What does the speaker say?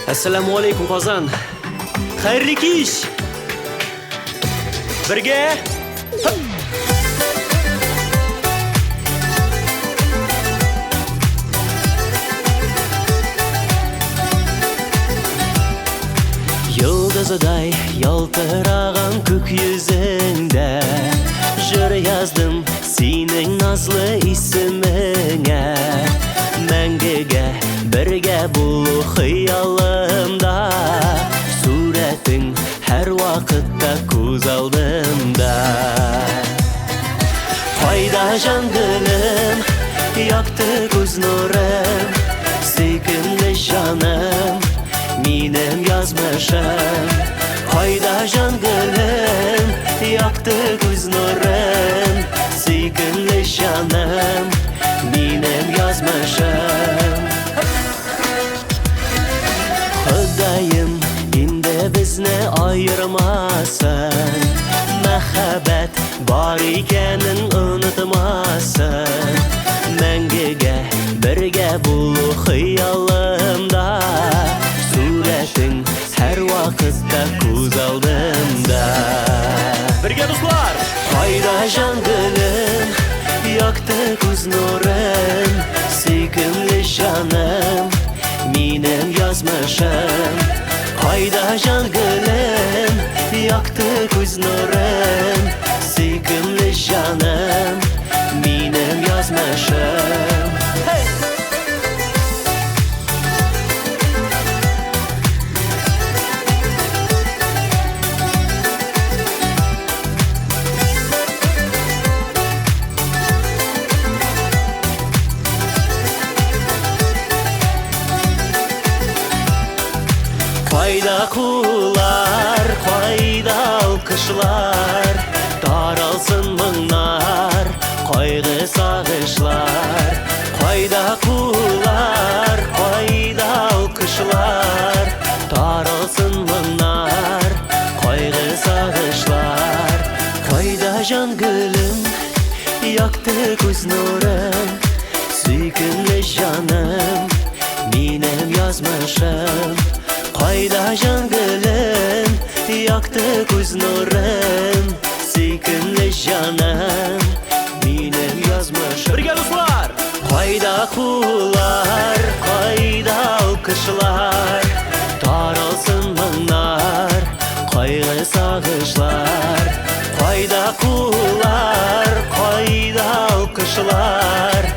Assalamu alaikum Qozon. Xayrli kish. Birga. Yıldızıday yaltırağan kök yüzünde Jür yazdım senin nazlı ismine Мәңгіге бірге бұл хиялымда Суретің әр вақытта көз алдымда Қайда жан гүлім, яқты көз нұрым Сүйкімді жаным, менің язмышым Қайда жан гүлім, яқты көз нұрым Сүйкімді жаным, менің язмышым Құдайым енді бізні айырмасын Мәхәббәт бар екенін ұнытмасын Мәңгіге бірге болу хиялымда Суретің әр вақытта көз алдымда Бірге достар! Қайда жан гүлім, yaktı göz nurun Sükümlü canım Minem yazmışım Hayda can gülüm Yaktı göz nurun Sükümlü canım Minem yazmışım Hey! Қайда құлар, қайда алқышылар Таралсын мұңнар, қайғы сағышлар Қайда құлар, қайда алқышылар Таралсын мұңнар, қайғы сағышлар Қайда жан гүлім, яқты көз нұрым Сүйкімлі жаным, менің язмышым Қайда жан гүлім, яқты көз нұрым Сүйкімлі жаным, менің язмышым Бірге достар! Қайда құлар, қайда алқышылар Таралсын мұңнар, қайғы сағышлар Қайда құлар, қайда алқышылар